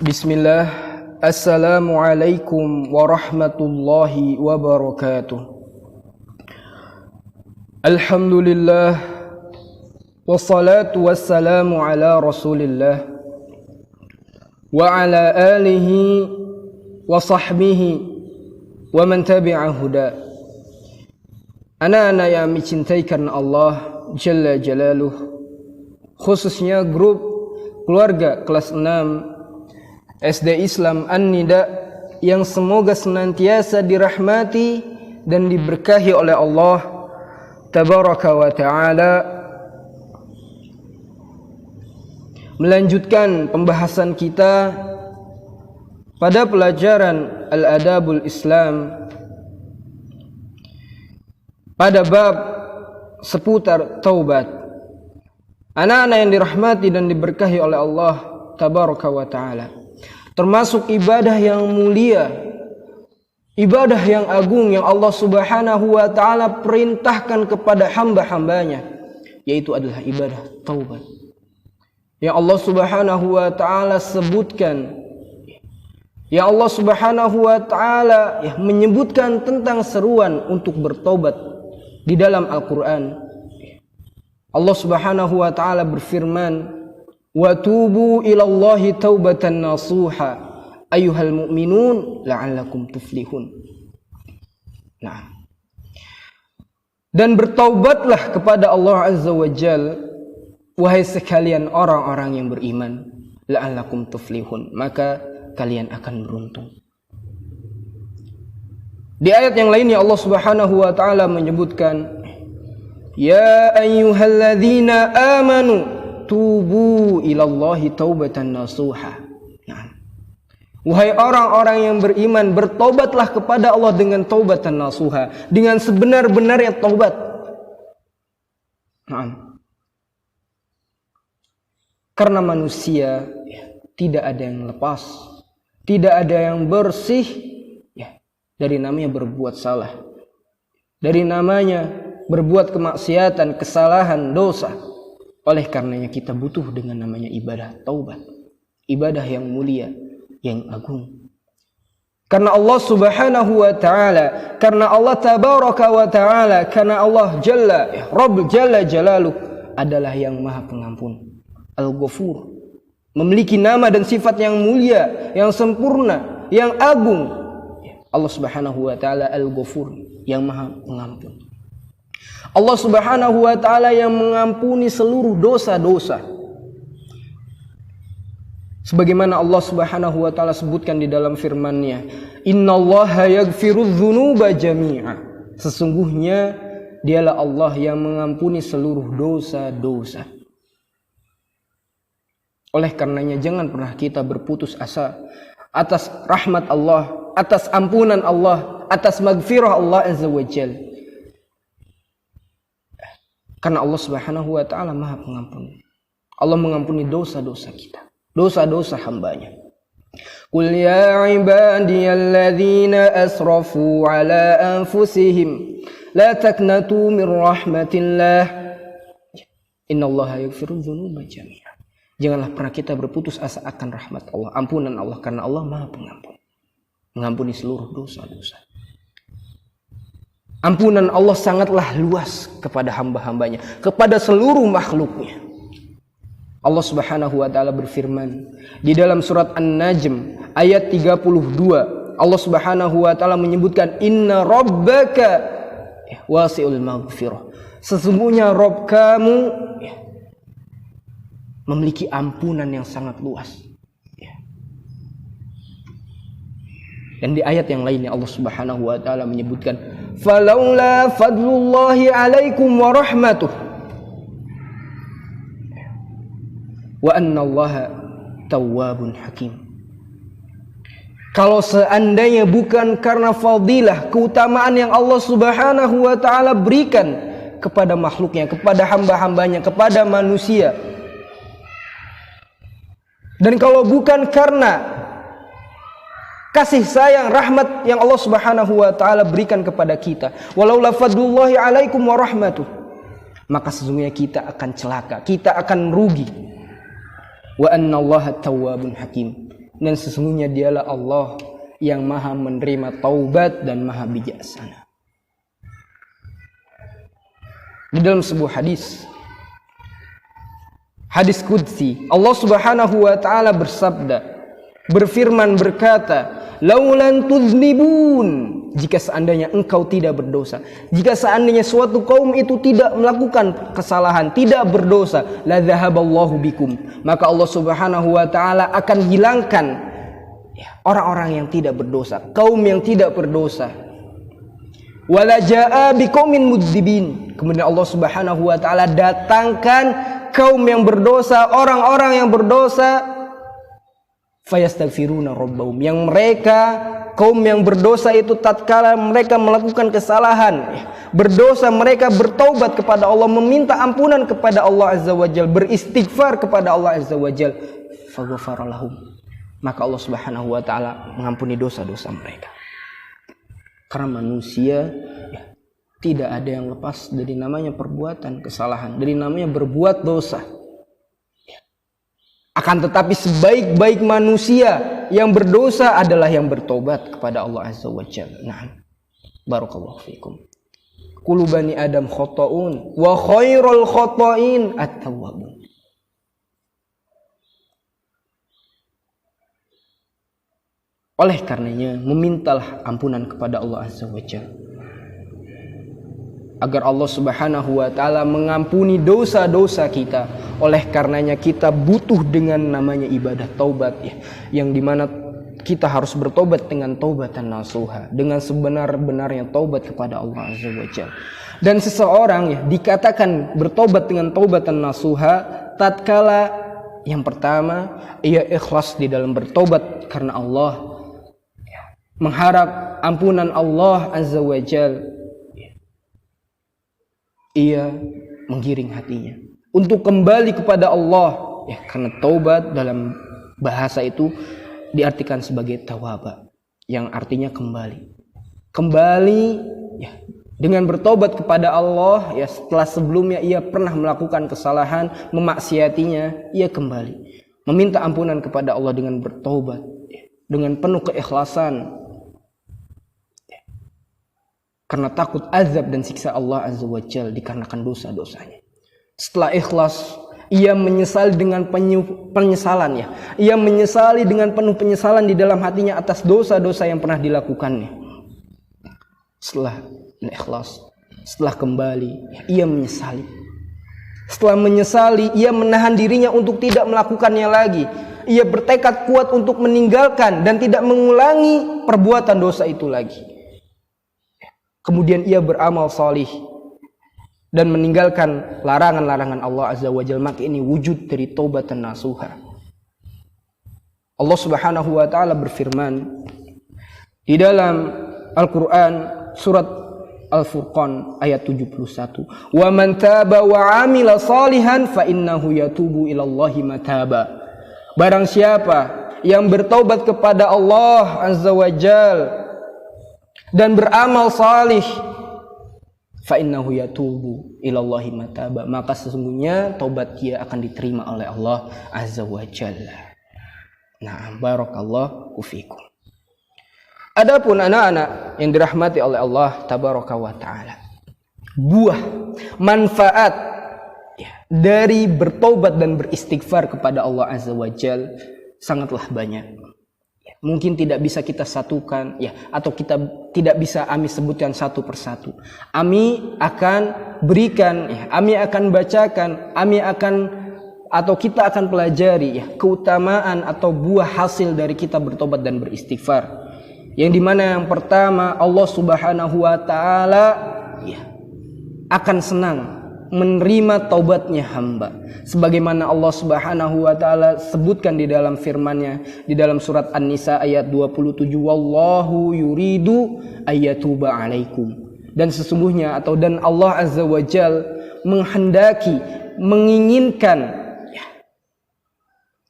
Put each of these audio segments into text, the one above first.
Bismillah. Assalamualaikum warahmatullahi wabarakatuh. Alhamdulillah. Wassalatu wassalamu ala rasulillah wa ala alihi wa sahbihi wa man tabi'a huda. Anak-anak yang mencintai karena Allah Jalla Jalaluh, khususnya grup keluarga kelas 6 SD Islam An-Nida yang semoga senantiasa dirahmati dan diberkahi oleh Allah Tabaraka wa Ta'ala, melanjutkan pembahasan kita pada pelajaran Al-Adabul Islam pada bab seputar taubat. Anak-anak yang dirahmati dan diberkahi oleh Allah Tabaraka wa Ta'ala, termasuk ibadah yang mulia, ibadah yang agung yang Allah Subhanahu wa Ta'ala perintahkan kepada hamba-hambanya, yaitu adalah ibadah taubat. Yang Allah Subhanahu wa Ta'ala sebutkan, yang Allah Subhanahu wa Ta'ala menyebutkan tentang seruan untuk bertaubat di dalam Al-Quran. Allah Subhanahu wa Ta'ala berfirman, wa tubu ilallahi taubatan nasuha ayyuhal mu'minun la'allakum tuflihun. Nah, dan bertaubatlah kepada Allah Azza wa Jal, wahai sekalian orang-orang yang beriman, la'allakum tuflihun, maka kalian akan beruntung. Di ayat yang lainnya Allah Subhanahu wa Ta'ala menyebutkan, ya ayyuhalladzina amanu tubu ilallahi taubatan nasuha. Nah, wahai orang-orang yang beriman, bertobatlah kepada Allah dengan taubatan nasuha, dengan sebenar-benarnya taubat. Nah, karena manusia tidak ada yang lepas, tidak ada yang bersih dari namanya berbuat salah, dari namanya berbuat kemaksiatan, kesalahan, dosa. Oleh karenanya kita butuh dengan namanya ibadah taubat, ibadah yang mulia, yang agung. Karena Allah Subhanahu wa Ta'ala, karena Allah Tabaraka wa Ta'ala, karena Allah Rabb Jalla Jalaluh adalah yang Maha Pengampun, Al-Ghafur, memiliki nama dan sifat yang mulia, yang sempurna, yang agung. Allah Subhanahu wa Ta'ala Al-Ghafur, yang Maha Pengampun. Allah Subhanahu wa Ta'ala yang mengampuni seluruh dosa-dosa. Sebagaimana Allah Subhanahu wa Ta'ala sebutkan di dalam firman-Nya, innallaha yaghfirudz dzunuba jami'a. Sesungguhnya dialah Allah yang mengampuni seluruh dosa-dosa. Oleh karenanya jangan pernah kita berputus asa atas rahmat Allah, atas ampunan Allah, atas maghfirah Allah Azza wa Jalla. Karena Allah Subhanahu wa Ta'ala Maha Pengampun. Allah mengampuni dosa-dosa kita, dosa-dosa hambanya. Qul ya ibadiyalladzina asrafu ala anfusihim la taqnatu min rahmatillah innallaha yaghfirudz dzunuba jami'a. Janganlah pernah kita berputus asa akan rahmat Allah, ampunan Allah, karena Allah Maha Pengampun, mengampuni seluruh dosa-dosa. Ampunan Allah sangatlah luas kepada hamba-hambanya, kepada seluruh makhluknya. Allah Subhanahu wa Ta'ala berfirman di dalam surat An-Najm ayat 32. Allah Subhanahu wa Ta'ala menyebutkan, inna rabbaka wasi'ul maghfirah. Sesungguhnya Rabb kamu memiliki ampunan yang sangat luas. Dan di ayat yang lainnya Allah Subhanahu wa Ta'ala menyebutkan, falaula fadlullahi alaikum wa rahmatuh wa annallaha tawwabun hakim. Kalau seandainya bukan karena fadilah, keutamaan yang Allah Subhanahu wa Ta'ala berikan kepada makhluknya, kepada hamba-hambanya, kepada manusia, dan kalau bukan karena kasih sayang, rahmat yang Allah Subhanahu wa Ta'ala berikan kepada kita, walaula fadlullahi alaikum wa rahmatuh, maka sesungguhnya kita akan celaka, kita akan rugi. Wa annallaha tawwabun hakim. dan sesungguhnya dialah Allah yang maha menerima taubat dan maha bijaksana. Di dalam sebuah hadis qudsi, Allah Subhanahu wa taala berfirman berkata, laulan tuznibun, jika seandainya engkau tidak berdosa, jika seandainya suatu kaum itu tidak melakukan kesalahan, tidak berdosa, la dzahaballahu bikum, maka Allah Subhanahu wa taala akan hilangkan orang-orang yang tidak berdosa, kaum yang tidak berdosa. Wala jaa biqaumin mudzibin, kemudian Allah Subhanahu wa taala datangkan kaum yang berdosa, orang-orang yang berdosa, fayastaghfiruna rabbahum, yang mereka kaum yang berdosa itu tatkala mereka melakukan kesalahan, berdosa, mereka bertaubat kepada Allah, meminta ampunan kepada Allah Azza wa Jalla, beristighfar kepada Allah Azza wa Jalla, faghfara lahum, maka Allah Subhanahu wa taala mengampuni dosa-dosa mereka. Karena manusia tidak ada yang lepas dari namanya perbuatan kesalahan, dari namanya berbuat dosa. Akan tetapi sebaik-baik manusia yang berdosa adalah yang bertobat kepada Allah Azza wa Jalla. Nah, barakallahu fikum. Kullu bani Adam khata'un wa khairul khata'in at-tawwabun. Oleh karenanya, memintalah ampunan kepada Allah Azza wa Jalla, agar Allah Subhanahu wa taala mengampuni dosa-dosa kita. Oleh karenanya kita butuh dengan namanya ibadah taubat, yang dimana kita harus bertobat dengan taubatan nasuha, dengan sebenar-benarnya taubat kepada Allah Azza wa Jalla. Dan seseorang dikatakan bertobat dengan taubatan nasuha tatkala yang pertama ia ikhlas di dalam bertobat karena Allah, mengharap ampunan Allah Azza wa Jalla. Ia menggiring hatinya untuk kembali kepada Allah, karena taubat dalam bahasa itu diartikan sebagai tawaba, yang artinya kembali dengan bertobat kepada Allah, setelah sebelumnya ia pernah melakukan kesalahan, memaksiatinya, ia kembali meminta ampunan kepada Allah dengan bertobat dengan penuh keikhlasan, karena takut azab dan siksa Allah Azza wa Jalla dikarenakan dosa-dosanya. Setelah ikhlas, ia menyesali dengan penyesalan, ia menyesali dengan penuh penyesalan di dalam hatinya atas dosa-dosa yang pernah dilakukannya. Setelah ikhlas, setelah kembali, ia menyesali. Setelah menyesali, ia menahan dirinya untuk tidak melakukannya lagi. Ia bertekad kuat untuk meninggalkan dan tidak mengulangi perbuatan dosa itu lagi. Kemudian ia beramal salih dan meninggalkan larangan-larangan Allah Azza wa Jalla, maka ini wujud dari taubatan nasuha. Allah Subhanahu wa taala berfirman di dalam Al-Qur'an surat Al-Furqan ayat 71, "Wa man taba wa 'amila salihan fa innahu yatubu ilallahi mataba." Barang siapa yang bertaubat kepada Allah Azza wa Jalla dan beramal salih, fa innahu yatubu ilallahi mataba, maka sesungguhnya taubat dia akan diterima oleh Allah Azza wa Jalla. Nah, barakallahu fikum. Adapun anak-anak yang dirahmati oleh Allah tabaraka wa taala, buah manfaat dari bertobat dan beristighfar kepada Allah Azza wa Jalla sangatlah banyak. Mungkin tidak bisa kita satukan, atau kita tidak bisa Ami sebutkan satu persatu. Ami akan berikan, Ami akan bacakan, atau kita akan pelajari keutamaan atau buah hasil dari kita bertobat dan beristighfar. Yang dimana yang pertama, Allah Subhanahu wa taala akan senang menerima taubatnya hamba, sebagaimana Allah Subhanahu wa taala sebutkan di dalam firman-Nya di dalam surat An-Nisa ayat 27, wallahu yuridu ayyatuba alaikum, dan sesungguhnya dan Allah Azza wa Jalla menghendaki, menginginkan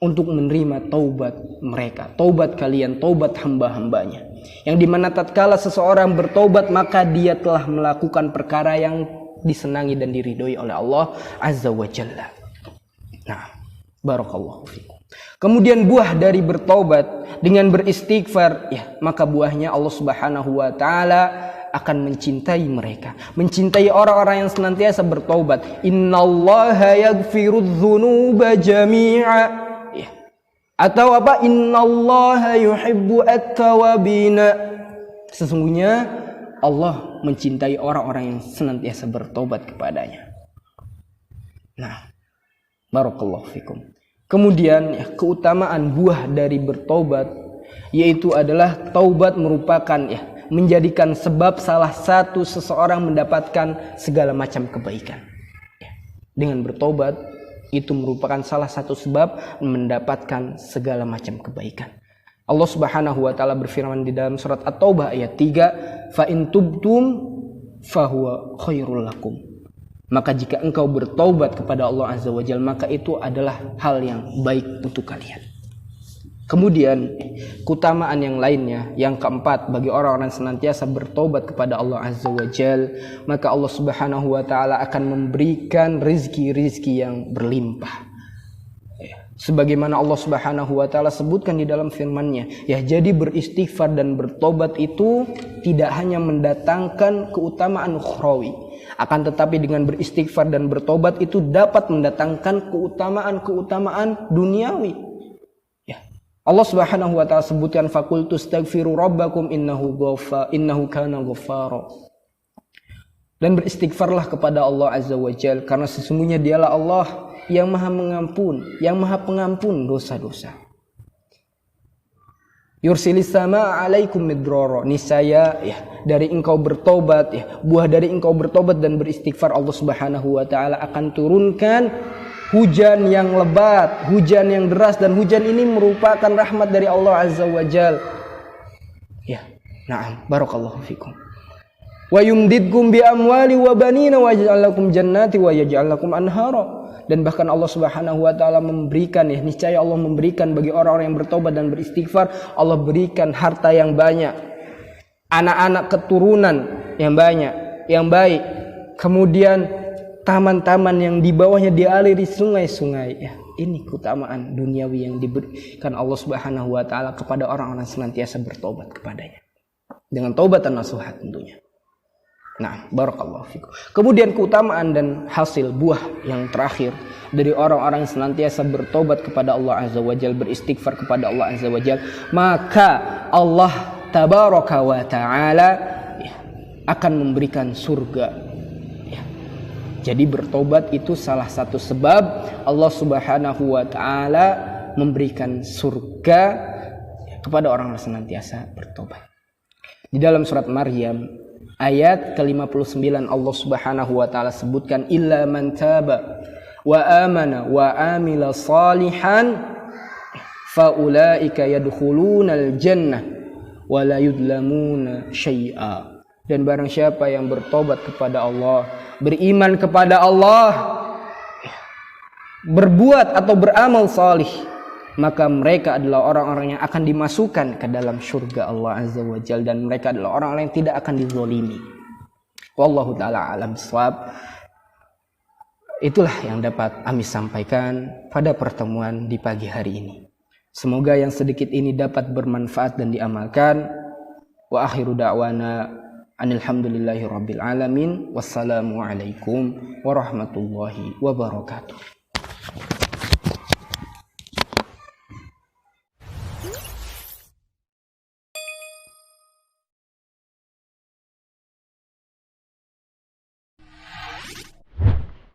untuk menerima taubat mereka, taubat kalian, taubat hamba-hambanya, yang dimana tatkala seseorang bertaubat maka dia telah melakukan perkara yang disenangi dan diridhoi oleh Allah Azza wa Jalla. Nah, barakallahu fikum. kemudian buah dari bertobat dengan beristighfar, ya, maka buahnya Allah Subhanahu wa taala akan mencintai mereka, mencintai orang-orang yang senantiasa bertobat. Innallaha yaghfirudz dzunuba jami'a, ya. Atau apa? Innallaha yuhibbu at-tawwabina. Sesungguhnya Allah mencintai orang-orang yang senantiasa bertobat kepadanya. Nah, barakallahu fikum. Kemudian ya, keutamaan buah dari bertobat yaitu adalah taubat merupakan ya menjadikan sebab salah satu seseorang mendapatkan segala macam kebaikan. Ya, dengan bertobat itu merupakan salah satu sebab mendapatkan segala macam kebaikan. Allah Subhanahu wa taala berfirman di dalam surat At-Taubah ayat 3, "Fa in tubtum fahuwa khairul lakum." Maka jika engkau bertaubat kepada Allah Azza wa Jalla, maka itu adalah hal yang baik untuk kalian. Kemudian keutamaan yang lainnya, yang keempat, bagi orang-orang senantiasa bertobat kepada Allah Azza wa Jalla, maka Allah Subhanahu wa taala akan memberikan rizki-rizki yang berlimpah. Sebagaimana Allah Subhanahu wa taala sebutkan di dalam firman-Nya, ya, jadi beristighfar dan bertobat itu tidak hanya mendatangkan keutamaan ukhrawi, akan tetapi dengan beristighfar dan bertobat itu dapat mendatangkan keutamaan-keutamaan duniawi. Allah Subhanahu wa taala sebutkan faqultu astaghfiru rabbakum innahu kana ghaffara. Dan beristighfarlah kepada Allah Azza wa Jalla karena sesungguhnya Dialah Allah yang Maha mengampun, yang Maha pengampun dosa-dosa. Yursilis samaa 'alaikum midrara. Niscaya ya dari engkau bertobat, ya, buah dari engkau bertobat dan beristighfar, Allah Subhanahu wa taala akan turunkan hujan yang lebat, hujan yang deras, dan hujan ini merupakan rahmat dari Allah Azza wa Jalla. Ya, na'am, barakallahu fikum. Wa yumdidkum bi amwali wa banina wa yaj'al lakum jannati wa yaj'al lakum anhara. Dan bahkan Allah Subhanahu wa taala memberikan, ya, niscaya Allah memberikan bagi orang-orang yang bertobat dan beristighfar, Allah berikan harta yang banyak, anak-anak keturunan yang banyak, yang baik. Kemudian taman-taman yang di bawahnya dialiri sungai-sungai. Ya, ini keutamaan duniawi yang diberikan Allah Subhanahu wa taala kepada orang-orang senantiasa bertobat kepadanya. Dengan taubat dan nasuha tentunya. Nah, barakallahu fikum. Kemudian keutamaan dan hasil buah yang terakhir dari orang-orang yang senantiasa bertobat kepada Allah Azza wa Jalla, beristighfar kepada Allah Azza wa Jalla, maka Allah tabaraka wa taala, ya, akan memberikan surga. Jadi bertobat itu salah satu sebab Allah Subhanahu wa taala memberikan surga kepada orang yang senantiasa bertobat. Di dalam surat Maryam ayat ke-59 Allah Subhanahu wa taala sebutkan, illa man taba wa amana wa amila salihan faulaika yadkhulunal jannah wa la yudlamuna syai'a. Dan barang siapa yang bertobat kepada Allah, beriman kepada Allah, berbuat atau beramal salih, maka mereka adalah orang-orang yang akan dimasukkan ke dalam surga Allah Azza wa Jalla, dan mereka adalah orang-orang yang tidak akan dizalimi. Wallahu ta'ala alam shawab. Itulah yang dapat kami sampaikan pada pertemuan di pagi hari ini. Semoga yang sedikit ini dapat bermanfaat dan diamalkan. Wa akhiru da'wana alhamdulillahi rabbil alamin. Wassalamualaikum warahmatullahi wabarakatuh.